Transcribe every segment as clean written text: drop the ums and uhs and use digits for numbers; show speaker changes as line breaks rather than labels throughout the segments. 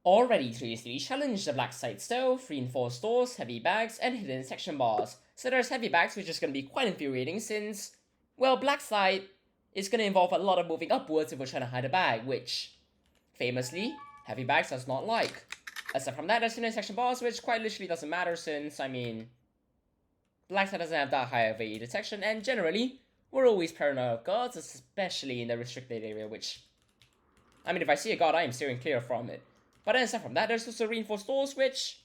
Already 3 challenge the Blacksite stealth, reinforced doors, heavy bags, and hidden section bars. So there's heavy bags, which is going to be quite infuriating since, well, Blacksite is going to involve a lot of moving upwards if we're trying to hide a bag, which, famously, heavy bags does not like. Aside from that, there's hidden section bars, which quite literally doesn't matter since, I mean, Blacksite doesn't have that high of a detection, and generally, we're always paranoid of guards, especially in the restricted area, which, I mean, if I see a guard, I am steering clear from it. But then aside from that, there's also reinforced doors, which,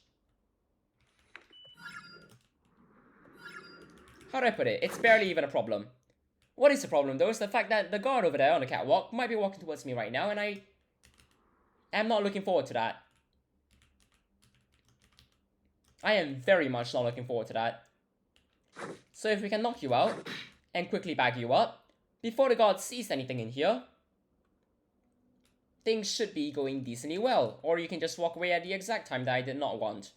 how do I put it? It's barely even a problem. What is the problem, though, is the fact that the guard over there on the catwalk might be walking towards me right now, and I am not looking forward to that. I am very much not looking forward to that. So if we can knock you out, and quickly bag you up, before the guard sees anything in here, things should be going decently well. Or you can just walk away at the exact time that I did not want.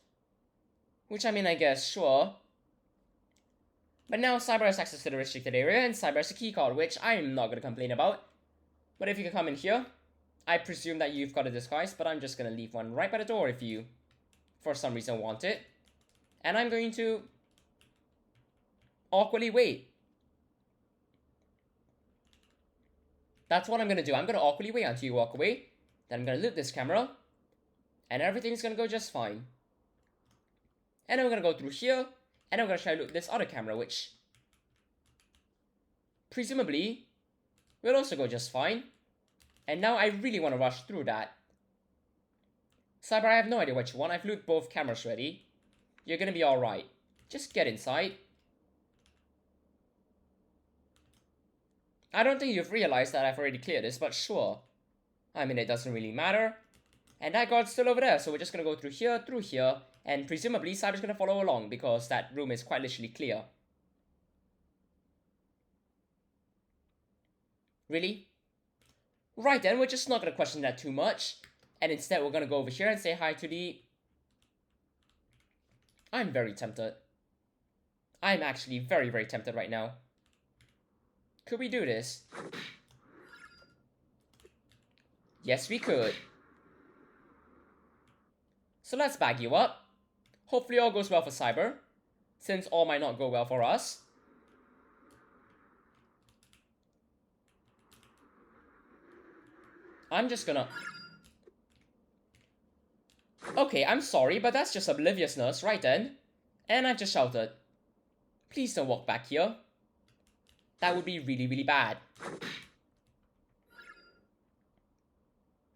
Which, I mean, I guess, sure. But now Cyber has access to the restricted area, and Cyber has a keycard, which I'm not going to complain about. But if you can come in here, I presume that you've got a disguise, but I'm just going to leave one right by the door if you, for some reason, want it. And I'm going to awkwardly wait. That's what I'm going to do. I'm going to awkwardly wait until you walk away. Then I'm going to loot this camera. And everything's going to go just fine. And then we're going to go through here. And I'm going to try to loot this other camera, which presumably will also go just fine. And now I really want to rush through that. Cyber, I have no idea what you want. I've looted both cameras already. You're going to be alright. Just get inside. I don't think you've realized that I've already cleared this, but sure. I mean, it doesn't really matter. And that guard's still over there, so we're just going to go through here, and presumably Cyber's going to follow along, because that room is quite literally clear. Really? Right then, we're just not going to question that too much. And instead, we're going to go over here and say hi to the... I'm very tempted. I'm actually very, very tempted right now. Could we do this? Yes, we could. So let's bag you up. Hopefully all goes well for Cyber, since all might not go well for us. I'm just gonna... Okay, I'm sorry, but that's just obliviousness right then. And I've just shouted. Please don't walk back here. That would be really, really bad.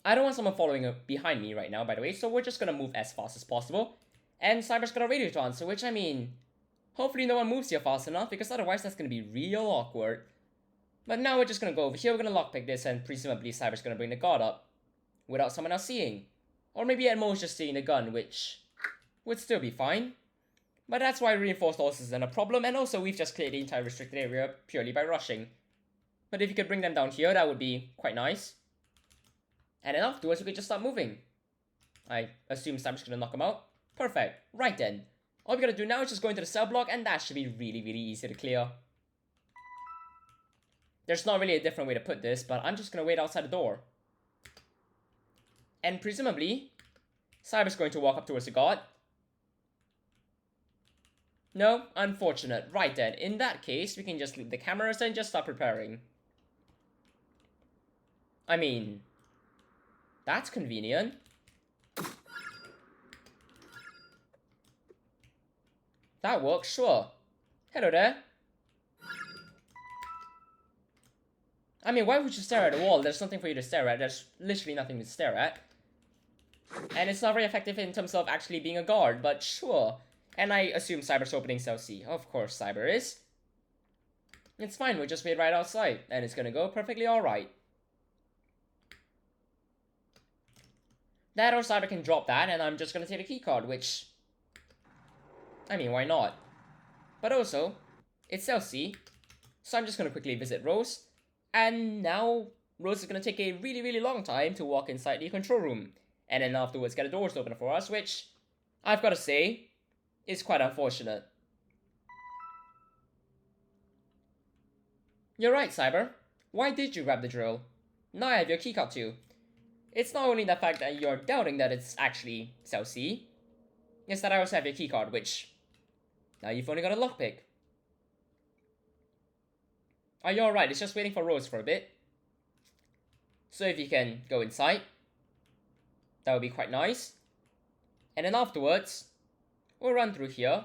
I don't want someone following behind me right now, by the way, so we're just gonna move as fast as possible. And Cyber's got a radio to answer, which, I mean, hopefully no one moves here fast enough, because otherwise that's gonna be real awkward. But now we're just gonna go over here, we're gonna lockpick this, and presumably Cyber's gonna bring the guard up without someone else seeing. Or maybe at most just seeing the gun, which would still be fine. But that's why reinforced doors isn't a problem, and also we've just cleared the entire restricted area purely by rushing. But if you could bring them down here, that would be quite nice. And then afterwards, we could just start moving. I assume Cyber's gonna knock them out. Perfect. Right then. All we gotta do now is just go into the cell block, and that should be really, really easy to clear. There's not really a different way to put this, but I'm just gonna wait outside the door. And presumably, Cyber's going to walk up towards the guard. No? Unfortunate. Right then, in that case, we can just leave the cameras and just start preparing. I mean, that's convenient. That works, sure. Hello there. I mean, why would you stare at a wall? There's nothing for you to stare at. There's literally nothing to stare at. And it's not very effective in terms of actually being a guard, but sure. And I assume Cyber's opening cell C. Of course Cyber is. It's fine, we'll just wait right outside, and it's gonna go perfectly alright. That or Cyber can drop that, and I'm just gonna take a keycard, which... I mean, why not? But also, it's cell C, so I'm just gonna quickly visit Rose. And now, Rose is gonna take a really, really long time to walk inside the control room. And then afterwards get the doors open for us, which, I've gotta say, is quite unfortunate. You're right, Cyber. Why did you grab the drill? Now I have your keycard too. It's not only the fact that you're doubting that it's actually cell C, it's that I also have your keycard, which now you've only got a lockpick. Are you alright? It's just waiting for Rose for a bit. So if you can go inside, that would be quite nice. And then afterwards, we'll run through here,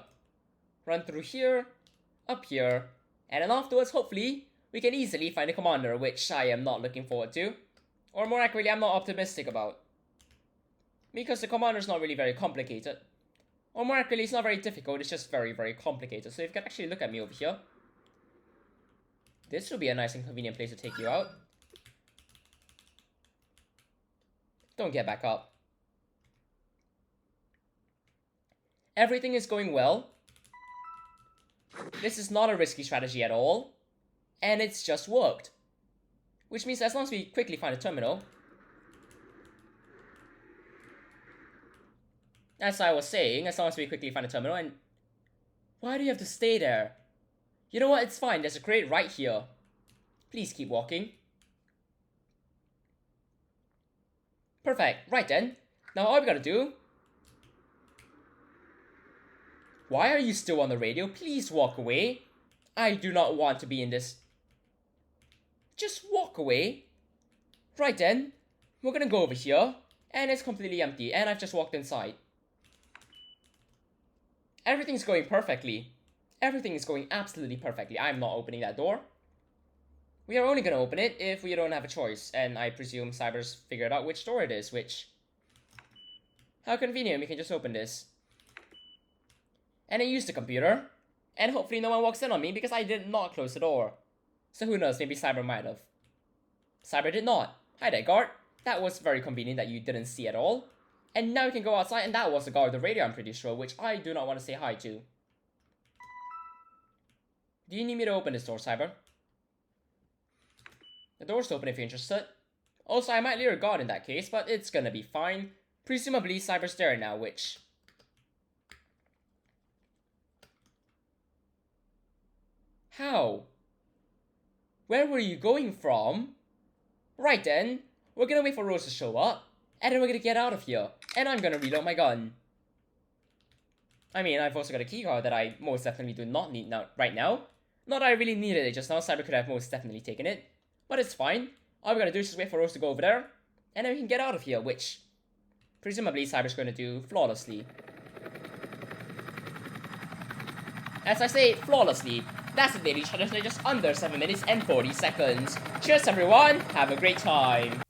up here, and then afterwards, hopefully, we can easily find a commander, which I am not looking forward to. Or more accurately, I'm not optimistic about. Because the commander is not really very complicated. Or more accurately, it's not very difficult, it's just very, very complicated. So if you can actually look at me over here, this would be a nice and convenient place to take you out. Don't get back up. Everything is going well. This is not a risky strategy at all. And it's just worked. Which means as long as we quickly find a terminal. As I was saying, as long as we quickly find a terminal, and why do you have to stay there? You know what, it's fine, there's a crate right here. Please keep walking. Perfect, right then. Now all we gotta do... Why are you still on the radio? Please walk away. I do not want to be in this. Just walk away. Right then, we're gonna go over here, and it's completely empty, and I've just walked inside. Everything's going perfectly. Everything is going absolutely perfectly. I'm not opening that door. We are only gonna open it if we don't have a choice, and I presume Cyber's figured out which door it is, which... How convenient, we can just open this. And I use the computer, and hopefully no one walks in on me because I did not close the door. So who knows, maybe Cyber might have. Cyber did not. Hi there, guard. That was very convenient that you didn't see at all. And now we can go outside, and that was the guard with the radio, I'm pretty sure, which I do not want to say hi to. Do you need me to open this door, Cyber? The door's open if you're interested. Also, I might leave a guard in that case, but it's gonna be fine. Presumably, Cyber's there now, which... How? Where were you going from? Right then, we're gonna wait for Rose to show up, and then we're gonna get out of here, and I'm gonna reload my gun. I mean, I've also got a keycard that I most definitely do not need now, right now. Not that I really needed it just now, Cyber could have most definitely taken it. But it's fine. All we gotta do is just wait for Rose to go over there, and then we can get out of here, which... presumably Cyber's gonna do flawlessly. As I say, flawlessly. That's the daily challenge in just under 7 minutes and 40 seconds. Cheers everyone, have a great time.